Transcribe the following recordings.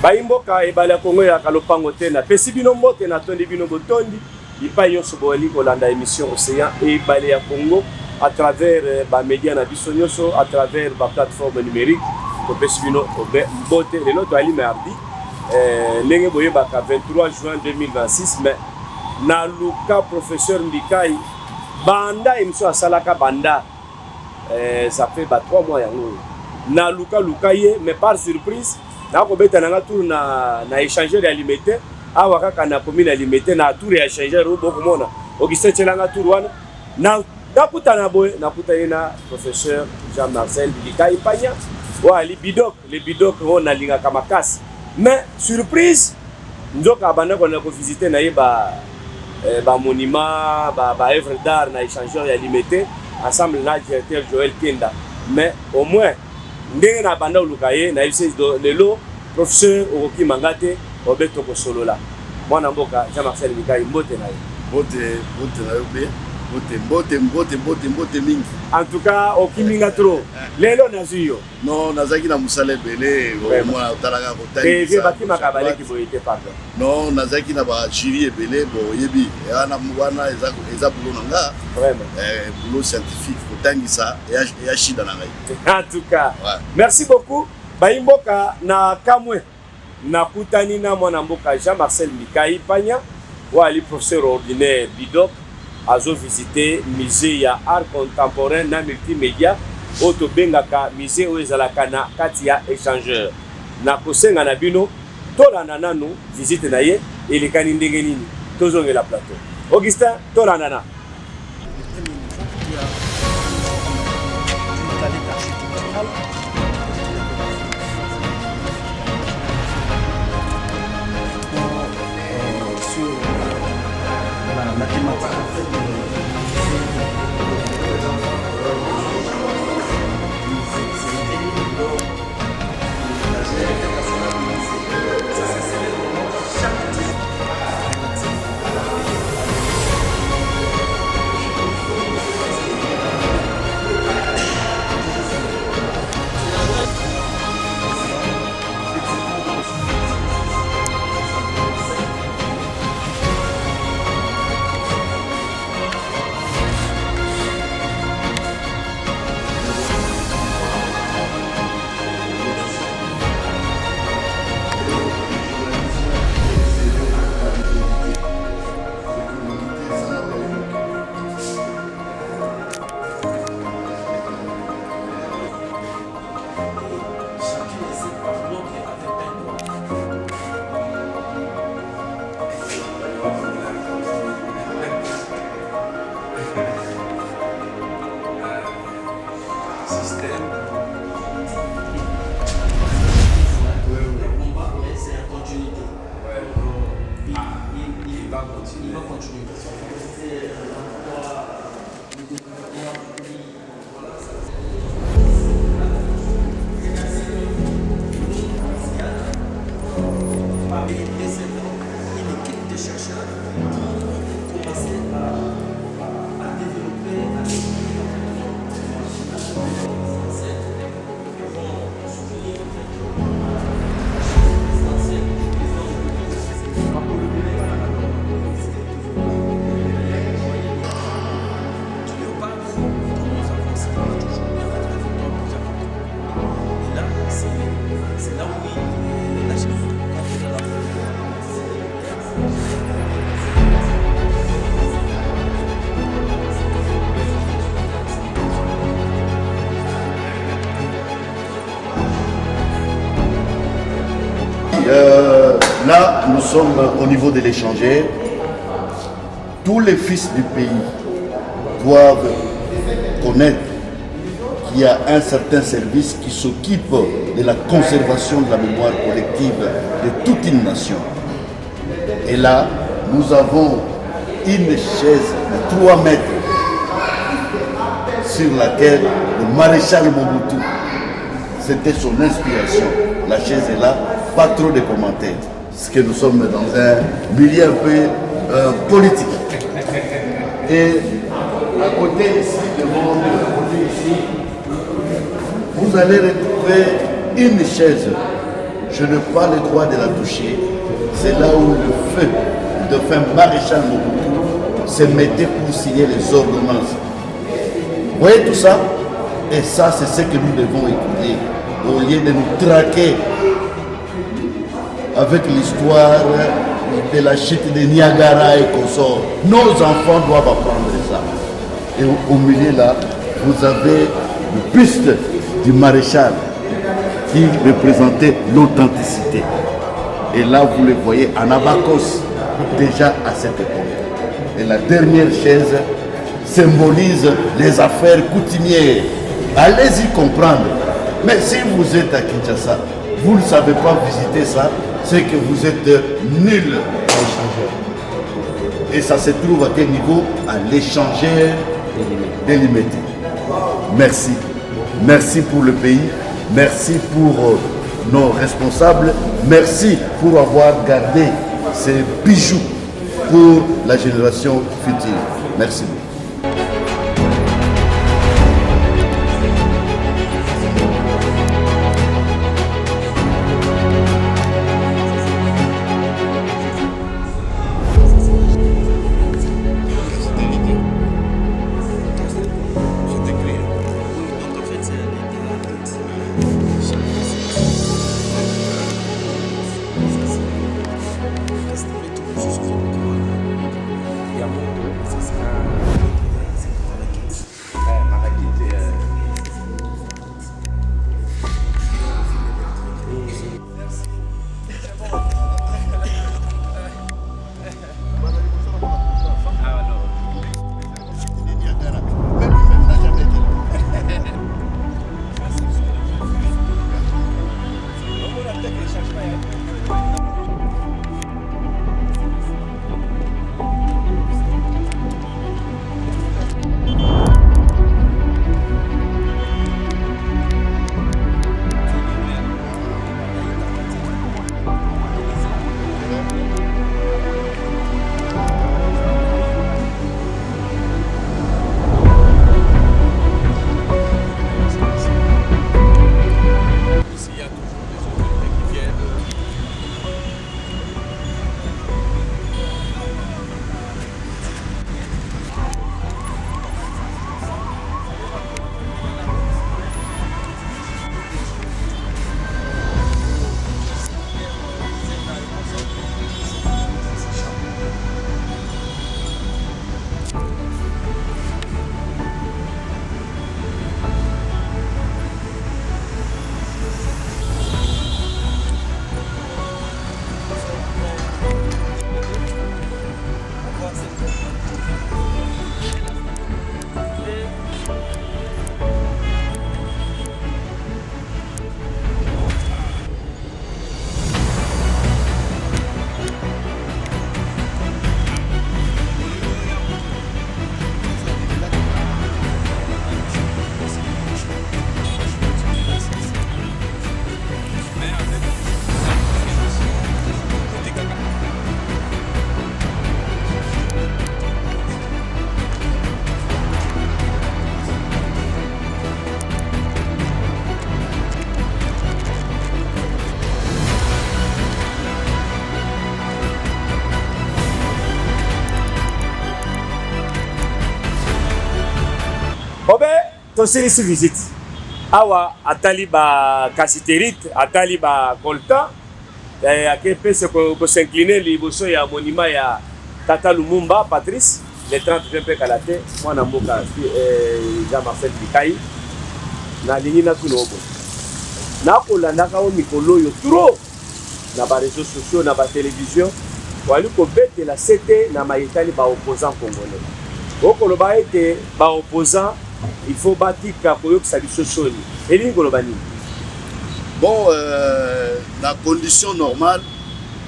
Baimboka ebala Kongo ya kalopango tena. Pesi bino mbote na tondi bino botondi. Ipa nyonso boali kolanda émission Océan et balé ya Congo à travers ba médias na biso nyonso, à travers ba plateforme numérique. To pesi bino mbote lelo to ali mardi. Ndenge boyebaka 23 juin 2026 mais na luka professeur Mbikai banda émission asalaka banda ça fait 3 mois yango na luka ye mais par surprise na ko beta na tour na échangeur ya limité awa kaka na commune ya limité na tour ya échangeur o boko mona Augustin Tchelanga tour wana na kutana boy na kutana na professeur Jean-Marcel Mbikai Panya wa li bidok les bidok on a linga kama kasi mais surprise ndoka banda ko na ko visiter na ye ba monument ba œuvre d'art na échangeur ya limité ensemble na directeur Joël Kenda mais au moins ndenge na banda ulukaye na FC lelo professeur Oroki Mangate obeto ko solo la mwana mboka Jean-Marcel Mbikai mbote na ye mbote na yo be mbote mingi en tout cas okiminga trop lelo nazuyo non nazaki na musale belé mwana utalaka kotani et baki makabale ki boyete pardon non nazaki na ba jury belé bo yebi ana mwana eza boulot nanga vraiment boulot scientifique kotangisa ya shida na ngai en tout cas merci beaucoup baimboka na kamwe na kutani na mwana mboka Jean-Marcel Mbikai Panya wa ali professeur ordinaire Bidok azo visiter musée ya art contemporain na multimédia oto bengaka musée o ezalaka na kati ya échangeur na kosenga na bino tolanda nanu visite na ye elekani ndenge nini tozongela plateau Augustin tolanda na Là, nous sommes au niveau de l'échangeur. Tous les fils du pays doivent connaître qu'il y a un certain service qui s'occupe de la conservation de la mémoire collective de toute une nation. Et là, nous avons une chaise de 3 mètres sur laquelle le maréchal Mobutu, c'était son inspiration. La chaise est là, pas trop de commentaires. Parce que nous sommes dans un milieu un peu politique. Et à côté ici, devant nous, à côté ici, vous allez retrouver une chaise je n'ai pas le droit de la toucher. C'est là où le feu de fin maréchal Mobutu se mettait pour signer les ordonnances. Vous voyez tout ça? Et ça, c'est ce que nous devons écouter. Au lieu de nous traquer avec l'histoire de la chute de Niagara et consorts. Nos enfants doivent apprendre ça. Et au milieu là, vous avez le buste du maréchal qui représentait l'authenticité. Et là, vous le voyez en abacos, déjà à cette époque. Et la dernière chaise symbolise les affaires coutumières. Allez-y comprendre. Mais si vous êtes à Kinshasa, vous ne savez pas visiter ça, c'est que vous êtes nul. Et ça se trouve à quel niveau? À l'échangeur délimité. Merci. Merci pour le pays. Merci pour nos responsables. Merci pour avoir gardé ces bijoux pour la génération future. Merci beaucoup. tosilisi visite awa atali ba cassiterite atali ba coltan akepese ko s'incliner liboso ya monument ya Tata Lumumba Patrice le 30 juin pe kalate mwana mboka Jean-Marcel Bikai na lingi na tunobo na kolandaka o mikolo yo trop na ba réseaux sociaux na ba télévision wali ko betela sete na mayetali ba opposant congolais okoloba ete ba opposant il faut batika koyokisa biso soni elingi koloba nini? Bon, na condition normale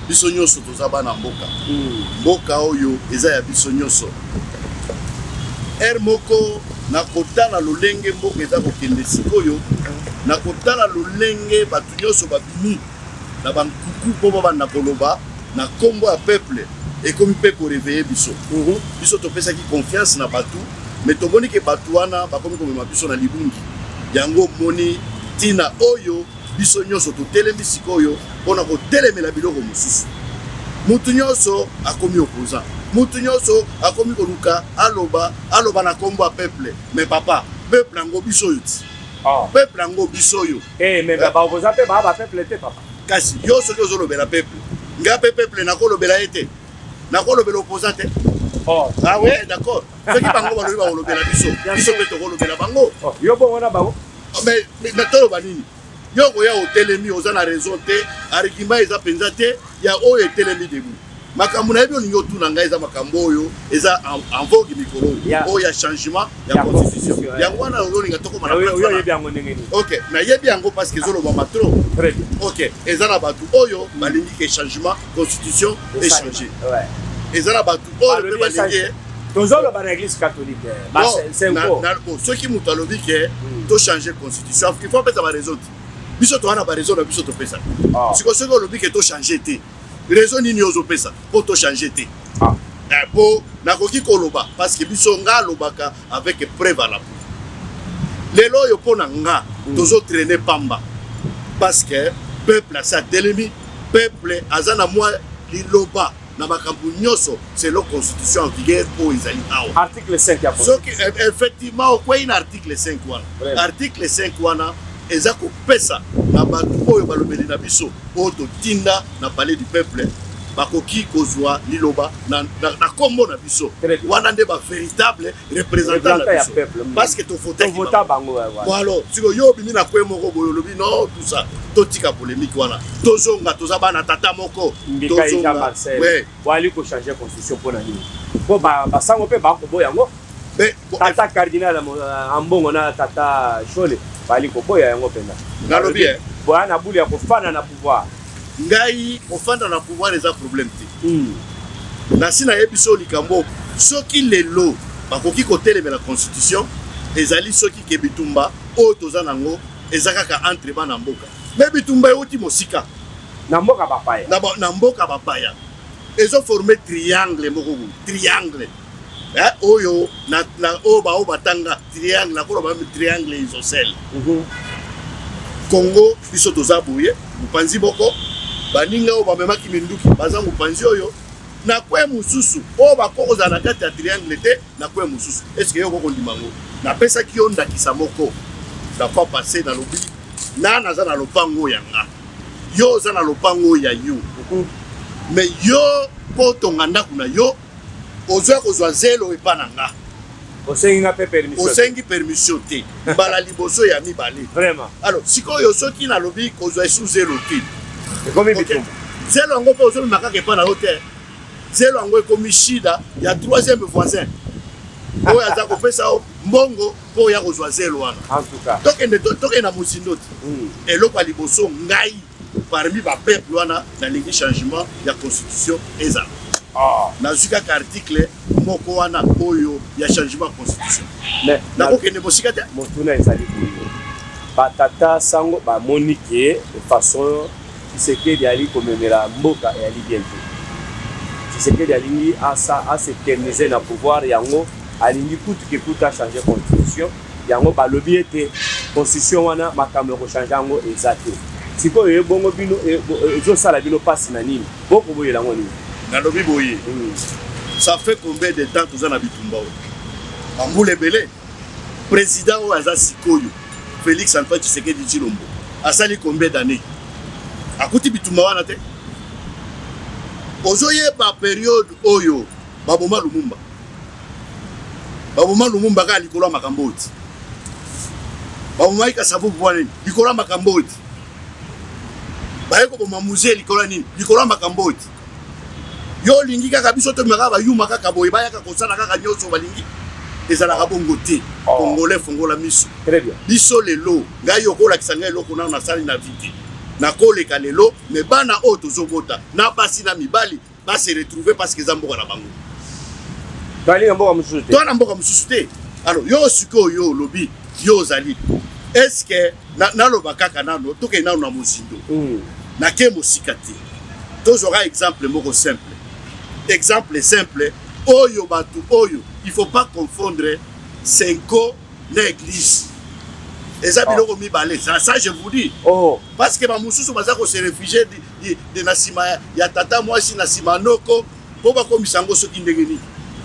biso nyonso toza bana mboka mboka oyo eza ya biso nyonso moko na kotala lolenge mboka eza kokende sikoyo na kotala lolenge bato nyonso babimi na bankuku mpo babanda koloba na kombo ya peuple ekomi mpe koreveille biso biso topesaki confiance na bato mais tomoni ke bato wana bakomi komema biso na libungi yango moni tina oyo biso nyonso totelemi sikoyo mpona kotelemela biloko mosusu. Mutu nyonso akomi opposant, mutu nyonso akomi koluka aloba na kombo ya peuple. Mais papa, peuple yango biso yo ti. Peuple yango biso yo. Mais ba opposant pe ba peuple te papa. Kasi yo soki ozolobela peuple, nga pe peuple nakolobela ye te, nakolobela opposant te. Ah ouais, d'accord. Soki bango balobi bakolobela biso mpe tokolobela bango. Yo bongo na bango. Mais toloba nini? Yo koya otelemi oza na raison te, argument eza penza te, ya oyo etelemi debout. Makambo na yebi olingi otuna ngai eza makambo oyo eza en vogue mikolo oyo ya changement ya constitution. Yango wana olinga tokoma na yo yebi yango ndenge nini? OK, na yebi yango parce que ezolobama trop. Très bien. OK, eza na bato oyo balingi ke changement constitution échanger. Ouais. Eza na bato oyo pe balingi tozoloba na église catholique. C'est quoi? Soki mutu alobi ke to changer constitution, il faut pesa ba raison. Biso to wana ba raison na biso to pesa. Siko soki olobi ke to changer te. Raison nini ozopesa po to changer te. Po nakoki koloba parce que biso nga lobaka avec preuve à la bout. Lelo yo pona nga tozo traîner pamba parce que peuple sa telemi, peuple azana moi liloba na makambo nyonso c'est la constitution en vigueur po ezali awa. Article 5 ya soki effectivement quoi in article 5 wana. Article 5 wana eza kopesa na bato oyo balobeli na biso oyo totinda na palais du peuple bakoki kozwa liloba na kombo na biso wana nde ba véritable représentant na biso parce que vota bango voilà siko yo bimi na kwe moko boyo lobi non tout ça totika polémique wana tozonga toza bana tata moko tozonga ouais wali ko changer constitution pona nini bo ba sango pe ba ko boyango tata cardinal ambongo na tata Chole bali ko boya yango penda nalobi bwana buli ya kofana na pouvoir ngai kofanda na pouvoir eza problème te na sina yebiso likambo soki lelo bakoki kotelemela la constitution ezali soki ke bitumba oyo toza nango eza kaka entre bana mboka me bitumba euti mosika na mboka bapaya na mboka bapaya ezo former triangle moko triangle oyo na oyo batanga triangle nakoloba triangle isocèle. Congo biso toza boye mupanzi boko baninga oyo bamemaki minduki baza mupanzi oyo na kwe mususu oyo bakokoza na kati ya triangle te na kwe mususu eske yo kokondima ngo napesaki yo ndakisa moko na fois passé na lobi naza na lopango yanga yo oza na lopango ya yo mais yo po tonga ndako na yo ozwa kozwa zelo epa na nga osengi permission te mbala liboso ya mibale vraiment alors sikoyo soki nalobi kozwa esu zelo te ekomi bitumba zelo yango mpe ozomema kaka epa na yo te zelo yango ekomi shida ya troisième voisin oyo aza kopesa yo mbongo mpo oya kozwa zelo wana tokende na mosindo te eloko ya liboso ngai parmi bapeuple wana nalingi changement ya constitution ezala nazwi kaka article moko wana oyo ya changement constitution nakokende mosika te motuna ezali boye batata sango bamoni ke façon Tshisekedi ali komemela mboka eyali bien te Tshisekedi alingi aseternize na pouvoir yango alingi kutu ke kutu achanger constitution yango balobi ete constitution wana makambo ya kochange yango eza te sikoyo ebongo bino ezosala bino pasi na nini bokoboyela yango nini nalobi boye ça fait combien de temps toza na bitumba oyo bambula ebele président oyo aza sikoyo Félix Antoine Tshisekedi Tshilombo asali combien d'années akuti bitumba wana te ozoyeba période oyo baboma Lumumba kaka likolo ya makambo oti babomaki Kasavubu wana nini likolo ya makambo oti baye koboma musée likolo ya nini likolo ya makambo oti yo lingi kaka biso tomaka bayuma kaka boye bayaka kosala kaka nyonso balingi ezalaka bongo te congolais fongola miso biso lelo ngai yokolakisa ngai eloko nano nasali na vite nakoleka lelo me bana oyo tozobota na basi na mibali base retrouver parce que eza mboka na bango toana mboka mosusu te alors yo sikoyo yo lobi yo ozali eske naloba kaka nano tokei nano na mozindo nake mosika te tozwaka exemple moko simple oyo bato oyo il faut pas confondre Senko na église Et ça, biloko mibale. Ça, je vous dis. Oh. Parce que ma mususu bazako se réfugier de nasima ya tata mwasi nasima noko po ba komisango soki ndengeni.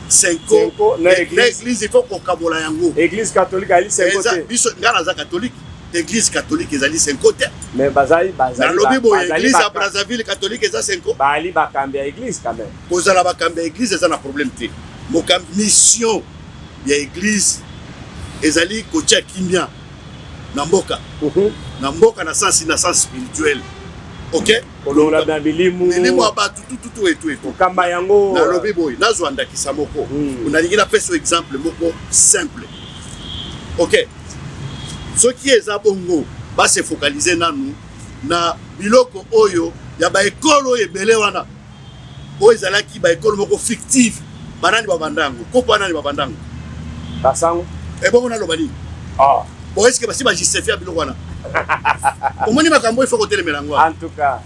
Senko l'église il faut qu'on kabola yango. Église catholique ali senko te. Biso ngala za catholique. Église catholique ezali senko te. Mais bazali na lobi bo église à Brazzaville catholique eza senko. Bali ba kambia église quand même. Kozala ba kambia église eza na problème te. Moka mission ya église ezali kotia kimia na mboka. Na mboka na sens spirituel. OK? Olola na bilimu. Bilimu abatu tout et tout. Kamba yango. Na lobi boy, na zwanda kisamoko. Unalingi na peso exemple moko simple. OK? Ce qui est zabongo ba se focaliser nanu na biloko oyo ya ba ekolo ebele wana. Oyo ezalaki ba ekolo moko fictive. Banani babandango. Kopo nani babandango. Basango. E bon na lobani. Ah. Bon est-ce que basi ba justifia biloko wana? Omoni makambo il faut côté le melango. En tout cas.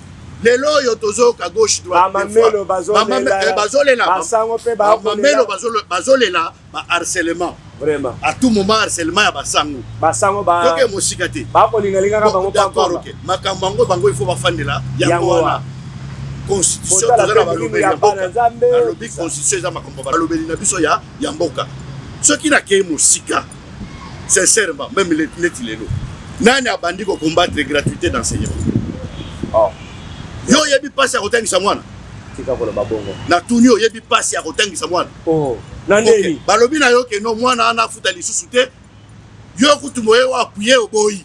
Lelo yo tozo ka gauche droite. Mamelo bazolela. Basango pe ba. Mamelo bazolela ba harcèlement. Vraiment. À tout moment harcèlement ya basango. Basango ba. Donc mosikate. Ba ko linga ka bango pa. D'accord, OK. Makambo bango il faut ba fandela. Yango wana. Constitution tozala ba lobeli ya mboka. Na lobi constitution za makambo ba lobeli na biso ya mboka. Soki na kei mosika. Sincèrement, même les lelo. Nani abandi ko combattre gratuité d'enseignement. Oh. Yo yebi passe ya kotangisa mwana. Tika ko ba bongo. Na tunio yebi passe ya kotangisa mwana. Oh. Nandeli. Balobi na yo ke no mwana ana futa lisusu te. Yo kutu moye wa appuyer oboyi.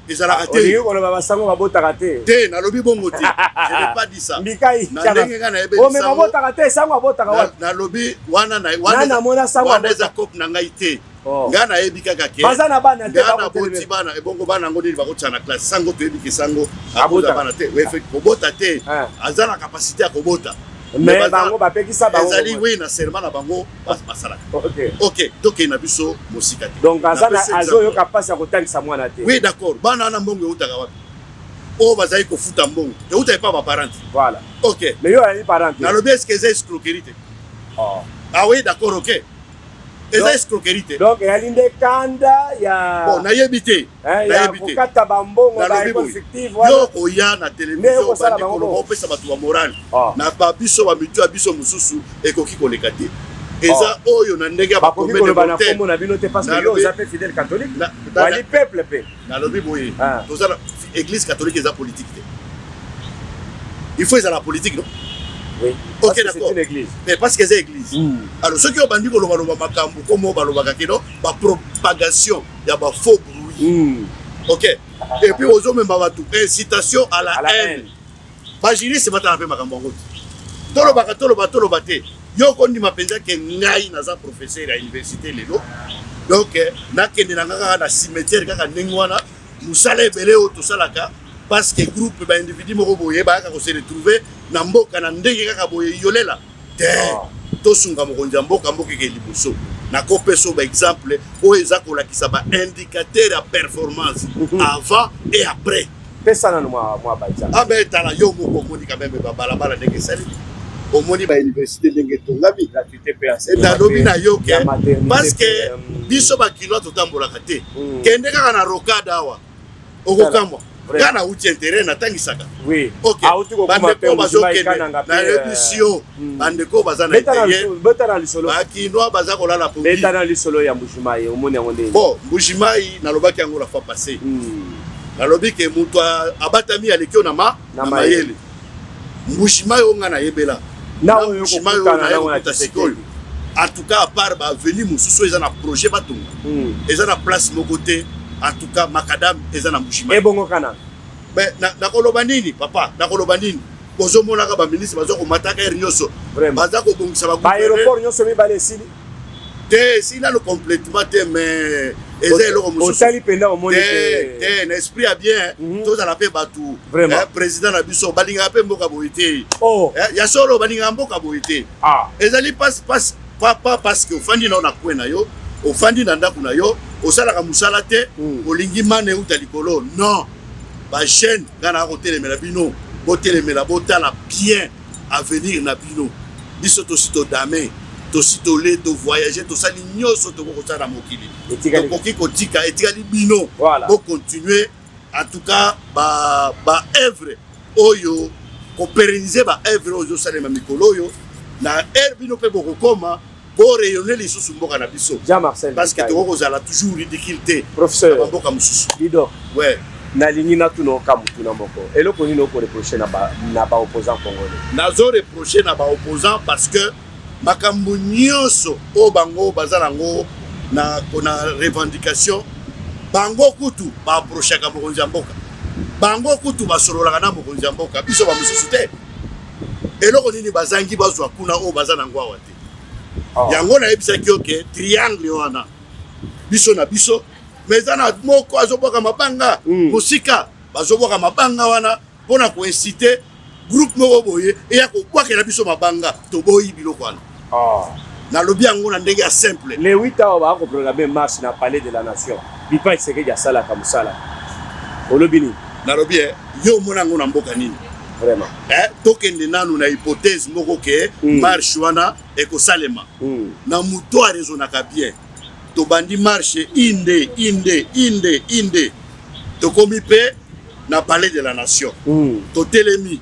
Ezala te. Oyo ko ba basango ba botaka te. Te na lobi bongo te. Je n'ai pas dit ça. Mbikai. Na ndenge nga na yebe. O me ba botaka te sango botaka wana. Na lobi wana na mona sango. Wana za cop na ngai te. Nga na yebi kaka ke. Bazana bana te ba boti bana ebongo bana ngo ndili bakotsa na classe sango to yebi ke sango abota bana te. We fait kobota te. Azana capacité ya kobota. Mais bango ba pekisa bango. Ezali oui na serment na bango basala. OK. OK, donc ina biso mosika te. Donc azana azo yo capacité ya kotangisa mwana te. Oui, d'accord. Bana na mbongo utaka wapi? O bazali ko futa mbongo. Te uta pas ba parents. Voilà. OK. Mais yo ali parents. Na lobi est-ce que c'est escroquerie? Oh. Ah oui, d'accord, OK. Eza escroquerie. Donc yalinde kanda ya bon na yebité. Ya bukata bambongo ba effective wala. Yo koya na télévision bandi ko lo pesa batu wa moral. Na ba biso ba mitu biso mususu ekoki koleka te. Eza oyo na ndenge ba komene ko bana komo na bino te parce que yo zape fidèle catholique. Wali peuple pe. Na lobi boye. Toza église catholique eza politique te. Il faut eza la politique non? Oui. OK, d'accord. C'est une église. Mais parce que c'est église. Alors ceux qui ont bandi ko loba makambo comme ba loba kakino ba propagation ya ba faux bruit. OK. Et puis aux hommes babatu incitation à la haine. Ba jiri c'est batana pe makambo ngo. Toloba te. Yo kondi mapenza ke ngai na za professeur à université lelo. Donc na kende na ngaka na cimetière kaka ndengwana musala ebele o to salaka parce que groupe ba individu moko boye ba ka ko se retrouver na mboka na ndenge kaka boye yolela te to sunga mokonza mboka ke liboso na kopeso ba exemple o eza ko lakisa ba indicateur ya performance avant et après pesa na moi baza ah ben tala yo moko moni quand même ba balabala ndenge sali au moni ba université ndenge tongami gratuité pe assez na lobi na yo ke parce que biso ba kilo to tambola kate kende kaka na rocade awa okokamwa Gana uti intérêt na tangisaka. Oui. OK. Bandeko bazokende na révolution. Bandeko bazana intérêt. Betana lisolo. Bakinwa bazako la pongi. Betana lisolo ya Mbushimai omoni yango ndenge. Bon, Mbushimai na lobaki yango la fois passée. Na lobi ke mutu abatami alekio na mayele. Mbushimai onga na yebela. Na Mbushimai onga na tasikol. En tout cas à part ba venir mususu eza na projet batunga. Eza na place mo côté. En tout cas, Macadam est un embouchement. Et bon, Kana. Mais, Nakolobanini, papa, Nakolobanini. Bozo Monaka, ministre, Bazo, Mataka, Nyoso. Vraiment. Bazako, donc, ça va. Aéroport, Nyoso, mais Balesini. Si là, le complètement, mais. Au Tali Pena, au monde. L'esprit a bien. Tout à la paix, Batou. Vraiment. Président Nabiso, Balinga, Mboka Boité. Oh. Yasoro, Balinga, Mboka Boité. Ah. Et ça, pas parce que Fandi n'a pas yo. Au Fandi n'a pas yo. Au salaka musala te au lingi mane uta likolo non ba chaîne gana hôtel melabino hôtel melabota la bien avenir na bino biso to sito dame tosi tole to voyager to sali nyonso to ko tsara mokili Etikali. to koki kotika etikali bino Voilà. bo continuer en tout cas ba œuvre oyo ko pérenniser ba œuvre oyo salema mikolo oyo na bino pe boko koma bo rayonner les sous mboka na biso Jean Marcel parce que to ko zala toujours difficulté professeur mboka mususu Lido ouais nalingi natuno kamutu na moko eloko nini oko reprocher na ba opposant congolais nazo reprocher na ba opposant parce que makambo nyonso o bango bazalango na revendication bango kutu ba approcher ka mokonzi ya mboka bango kutu basololaka na mokonzi ya mboka biso ba mususu te eloko nini bazangi bazwa kuna o bazanango awa te yango na yebisaki oke triangle wana biso na biso mezana moko azoboka mabanga musika bazoboka mabanga wana pona ko inciter groupe moko boye eya ko bwakela biso mabanga to boyi biloko wana na lobi yango na ndenge ya simple les 8 ans ba ko programmer marche na palais de la nation bipa iseke ya sala ka musala olobini na lobi yo mona ngo na mboka nini vraiment tokende nanu na hypothèse moko ke marche wana ekosalema na muto a raisonnaka bien to bandi marche inde to komi pe na palais de la nation to telemi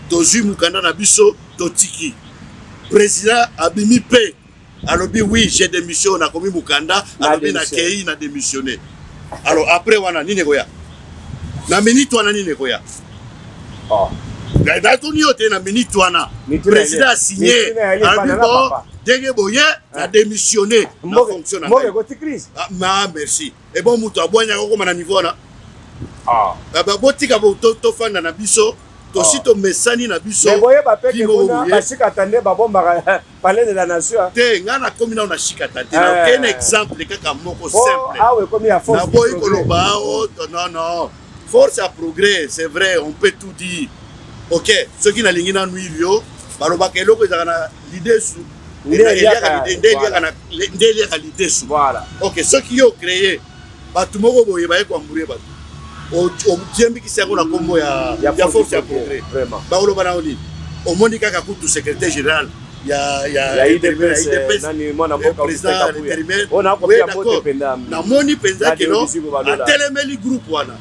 to zui mukanda na biso to tiki président abimi pe alobi oui j'ai démissionné na komi mukanda alobi na kei na démissionné alors après wana nini koya na minute wana nini koya natuni yo te na minute wana président a signé alobi bon denge boye na démissionné na fonction na ma merci et bon mutu abwanya ko koma na niveau na ba botika bo to fanda na biso to sito mesani na biso mais boye ba peke bona ba shika tande ba bomba palais de la nation te ngana komi na shika tande na un exemple kaka moko simple we komi ya force na boye koloba non force à progrès c'est vrai on peut tout dire ok ceux qui na lingi na nuirio baloba ke loko ezaka na l'idée sous voilà ok ceux qui ont créé batu moko boye baye kwambure batu o tiembi ki sako na kombo ya force ya progrès vraiment ba oloba na oni o moni kaka kutu secrétaire général ya IDPS nani mwana mboka président intérimaire ona ko pia moto penda na moni penza ke no atelemeli groupe wana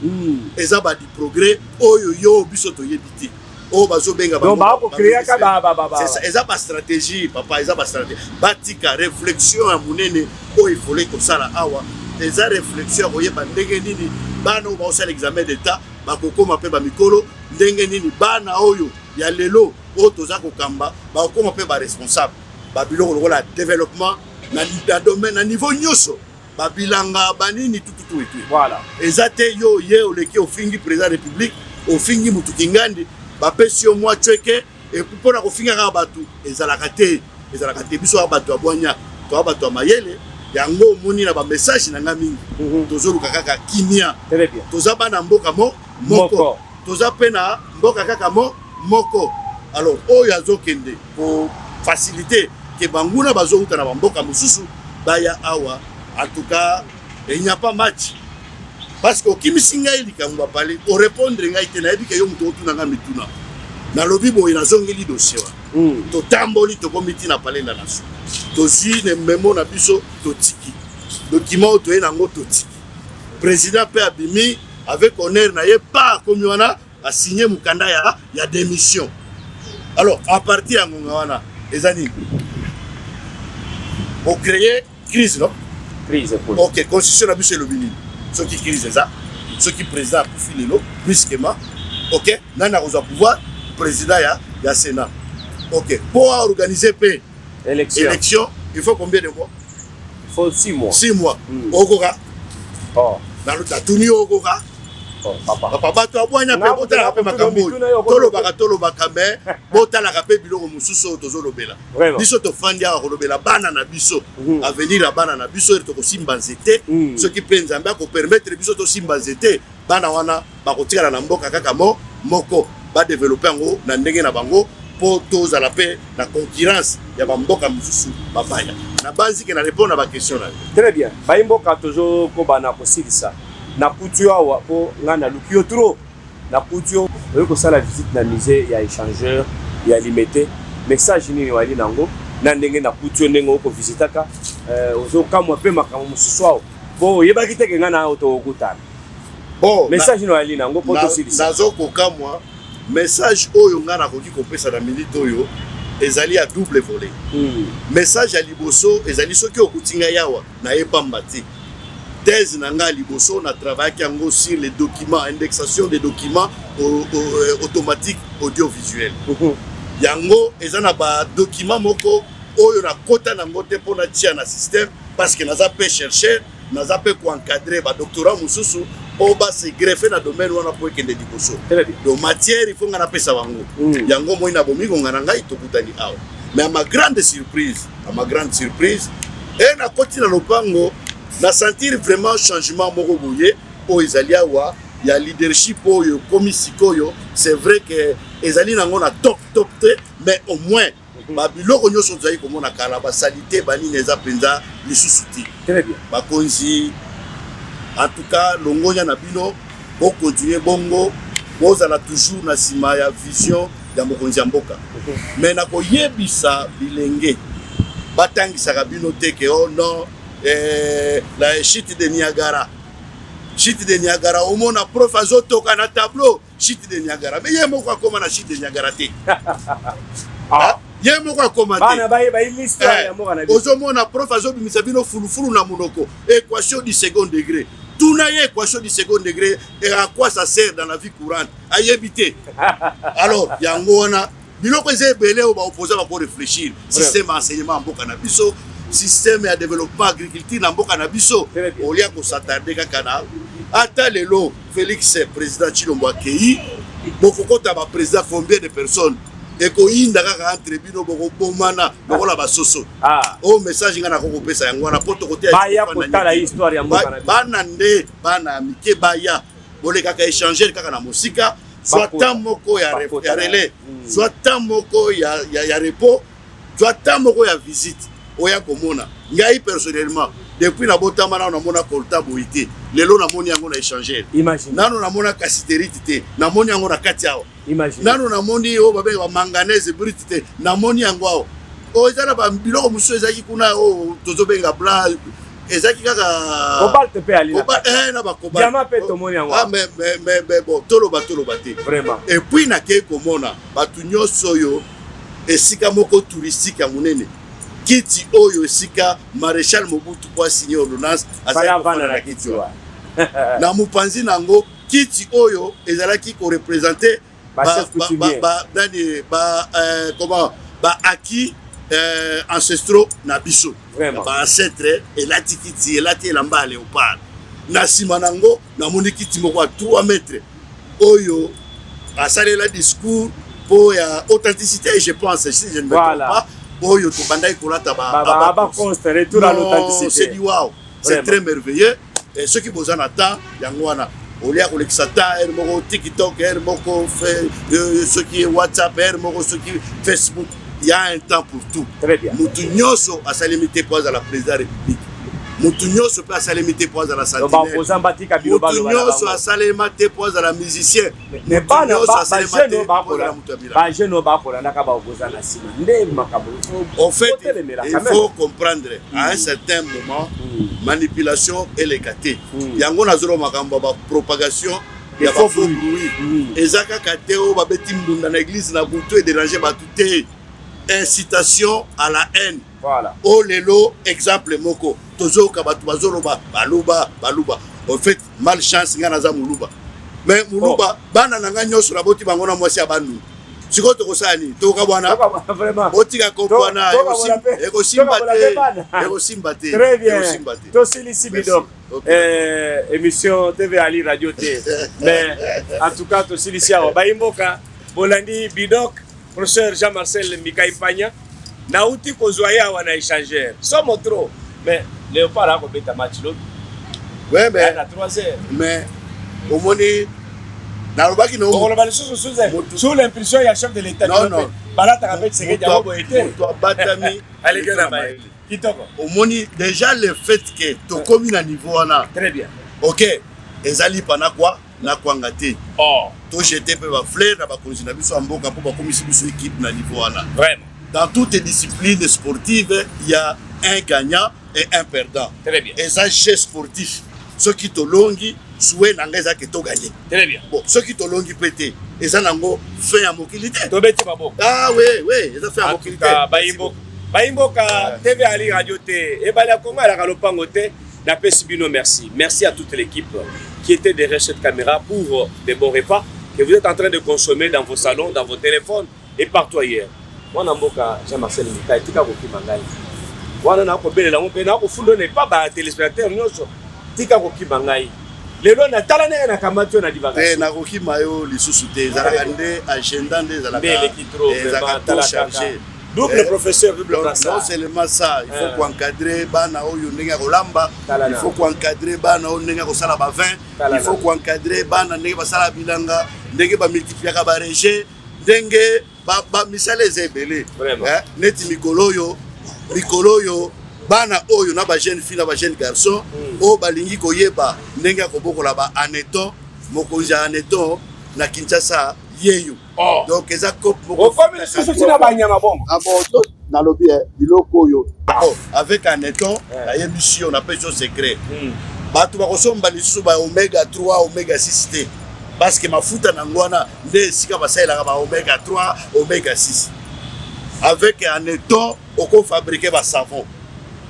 eza ba di progrès oyo yo biso to yebiti o bazo benga ba ba ko créer ka ba c'est ça eza ba stratégie papa eza ba stratégie batika réflexion ya munene o il faut ko sala awa eza réflexion oyeba ndenge nini bana o ba osala examen d'état ba kokoma pe ba mikolo ndenge nini bana oyo ya lelo o toza ko kamba ba kokoma pe ba responsable ba biloko lokola développement na domaine na niveau nyonso ba bilanga banini tututu et voilà eza te yo ye oleki ofingi président république ofingi mutu kingandi bapesi yo mwa chweke mpona kofingaka bato ezalaka te biso ya bato ya bwanya to ya bato ya mayele yango omoni na bamessage na nga mingi tozoluka kaka kimia toza bana mboka moko toza mpe na mboka kaka moko alors oyo azokende po facilité ke banguna bazouta na bamboka mosusu baya awa en tout cas il n'y a pas match parce que okimisi ngai likambo bapale orépondre ngai te nayebi ke yo moto otuna nga mituna nalobi boye nazongeli dossier wa totamboli tokomiti na palais la nation tozwi ne memo na biso totiki document oyo toye nango totiki président mpe abimi avec honneur na ye pa akomi wana asigné mokanda ya démission alors à partir ya ngonga wana eza nini ocréer crise non crise ok constitution na biso elobi nini soki crise eza soki président akufi lelo brusquement ok nani akozwa pouvoir président ya sénat ok pour organiser pe élection il faut combien de mois il faut 6 mois okoka na tuni okoka papa bato abwanya pe botalaka pe makambo tolobaka me botalaka pe biloko mosusu oyo tozolobela biso tofandi awa kolobela bana na biso avenir ya bana na biso eri tokosimba nzete soki mpe nzambe akopermettre biso tosimba nzete bana wana bakotikala na mboka kaka moko badevelope yango na ndenge na bango mpo tozala mpe na concurrence ya bamboka mosusu bapaya na banzike na répondre na baquestion na très bien bayimboka tozokobana kosilisa na kutu awa po nga na luki yo trop na kutu yo oyo kosala visite na musée ya échangeur ya limité message nini wali nango na ndenge na kutu ndenge oko visitaka ozokamwa pe makambo mosusu awo bo yebaki te ke nga na auto okutana bon message no ali nango poto silisa nazokokamwa message oyo nga nakoki kopesa na minute oyo ezali à double volet. Message à liboso ezali soki okutinga yawa na yepamba te. Thèse nanga liboso na travail yango sur les documents, indexation des documents automatiques audiovisuels. Yango ezana ba document moko oyo na kota nango te pona tia na système parce que naza pe chercher, naza pe ko encadrer ba doctorat mususu o ba se greffer na domaine wana po ekende liboso. Donc matière il faut ngana pesa bango. Yango moi na bomi ko ngana ngai tokutani awa. Mais à ma grande surprise, et na koti na lopango na sentir vraiment changement moko boye o ezali awa ya leadership oyo komisikoyo. C'est vrai que ezali nango na top te, mais au moins ba biloko nyoso zai komona kala ba salité bani neza penza lisusu ti. Très bien. Ba konzi en tout cas longonya na bino bo continuer bongo bozala toujours na sima ya vision ya mokonzi ya mboka. Mais na koyebisa bilenge batangisa bino te ke oh non la chute de Niagara. Chute de Niagara au mona prof azotoka na tableau chute de Niagara. Mais yemo kwa koma na chute de Niagara te. Ah yemo kwa koma te. Bana ba l'histoire ya moka na bino. Ozomona prof azobimisa bino fulufulu na monoko. Équation du second degré. Tout n'a équation du second degré et à quoi ça sert dans la vie courante. Ayebité. Alors yango wana biloko ezebele o ba opposé ba ko réfléchir. Système enseignement mboka na biso. Système de développement agriculture na mboka na biso olia ko s'attarder kaka na ata lelo Félix président Tshilombo akei bokokota ba président combien de personnes et ko inda kaka entre bino boko bomana bokola ba soso o message ngana ko pesa yango na poto kote baya kotala histoire ya mboka na bana nde bana mike baya bole kaka échanger kaka na musika soit tant moko ya relais soit tant moko ya repos soit tant moko ya visite oya komona ngai personnellement depuis na botama na mona kolta boité lelo na moni yango na échanger imagine nano na mona casiterite te na moni yango na kati awo imagine nano na moni o babe ba manganèse brute te na moni yango awo o ezala ba biloko muso ezaki kuna o tozobenga blanc ezaki kaka cobalt pe ali na ba cobalt diamant pe to moni yango mais bon toloba te vraiment et puis na ke komona batu nyonso yo esika moko touristique ya munene kiti oyo esika Maréchal Mobutu kwa signer ordonnance azala na kiti wa na mupanzi nango kiti oyo ezalaki ko représenter ba acquis ancestraux na biso ba ancêtre elati kiti elati elamba léopard na sima nango na moni kiti moko à 3 mètres oyo asalela discours pour ya authenticité je pense si je ne me trompe pas oyo to bandai kolata ba constater tout l'authenticité c'est du wow c'est très merveilleux et ceux qui besoin attend yango wana olia ko lexata er moko TikTok er moko fait ce qui est WhatsApp er moko ce qui Facebook il y a un temps pour tout. Très bien. Mutu nyoso asalimité pose à la présidente république. Mutu nyoso peut asalimité pose à la santé. Mutu nyoso asalimité pose à la musicien. Mais ba jeune ba ko na ka ba opposa na sima nde makabo. En fait, il faut comprendre à un certain moment manipulation et les gâtés. Yango na zolo makambo ba propagation ya ba faux bruit. Ezaka kateo ba beti mbunda na église na butu et déranger ba tuté. Incitation à la haine. Voilà. Oh lelo exemple moko tozo kabatu bazoloba baluba. En fait malchance ngana za muluba. Mais muluba bana nanga nyoso la boti bango na mwasi abandu. Siko to kosani to ka bwana vraiment botika kopana eko simbate. Très bien. To silisi bidok. Émission TV Ali Radio T. Mais en tout cas to silisi awa baimboka bolandi bidok. Professeur Jean-Marcel Mikaï Pagna, Nauti Kozoya ou na échangeur. Somme trop. Mais Léopard a complété un match l'autre. Ouais, mais. À 3 heures. Mais, au moment où. Sous l'impulsion, il y a chef de l'État. Non. Balata avec ses gars. Allez, au moment déjà le fait que tu communes à niveau. Très bien. Ok. Ezali pana quoi? Na kwangate. Oh. To jeter pe ba fleur na ba konzi na biso mboka po ba komisi biso équipe na niveau wana. Vraiment. dans toutes les disciplines sportives, il y a un gagnant et un perdant. Très bien. Et ça, jeu sportif. Ceux qui te longi, souhait n'engagent que tu gagné. Très bien. Bon, ceux qui te longi pété, et ça n'a pas fait à mobilité. Tobeti Mabo. Ah oui, oui, ils ont fait à En tout mobilité. cas, Baimboka, TV Ali Radio T, et Bala Konga, la Galopango T, n'a pas Sibino, merci. Merci à toute l'équipe qui était derrière cette caméra pour des bons repas que vous êtes en train de consommer dans vos salons, dans vos téléphones et partout ailleurs. Moi, Namboka, Jean-Marcel Mika, et Tika Goki Mangai. Moi, Nako Bele, Nako Fundo n'est pas téléspectateur, Tika Goki Mangai. Les lois natalane na kamato na divagation. Na Goki Mayo, les sous-soutés, Zalagande, agenda des Zalagande, chargé. Double professeur, double brassard. Non seulement ça, il faut qu'encadrer Bana Oyo Nenga Rolamba, il faut qu'encadrer Bana Oyo Nenga Kosala ba 20, il faut qu'encadrer Bana Nenga Basala Bilanga, Nenga ba multiplier ba réger, Nenga ba misale zebele. Neti Mikoloyo, Bana Oyo na ba jeune fille na ba jeune garçon, o balingi koyeba Nenga Kobokola ba aneton, mokonja aneton na Kinshasa yeyo. Oh. Donc eza cop avec un éton la émission on appelle ça secret bato bakosomba lisusu ba oméga 3 oméga 6 t parce que mafuta na ngwana nde sika basalaka ba oméga 3 oméga 6 avec un éton on fabriquer ba savon.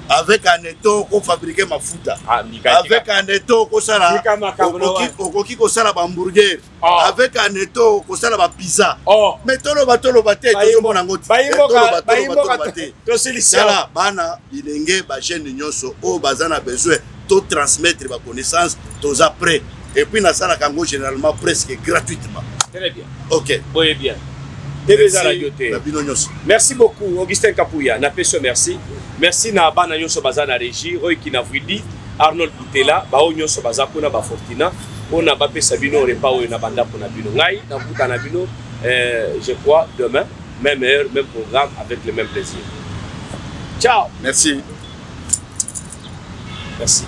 Avec un étau, on fabriquait ma fouta. Avec un étau, on sala hamburger. Avec un étau, on sala pizza. Mais tout le bateau, Sala, bana, bilenge, bajene nyonso, o bazana besoin, tout transmettre ma connaissance, tous après. Et puis, na sala kango généralement presque gratuitement. Très bien. Ok. Oui, bien. Merci beaucoup, Augustin Kapouya. Merci. Merci na bana nyonso baza na régie, Roy Kinavwidi, Arnold Boutela, bao nyonso baza pona ba Fortina, pona ba pesa bino repa oyo na banda pona bino ngai, na buta na bino, je crois demain, même heure, même programme avec le même plaisir. Ciao. Merci. Merci.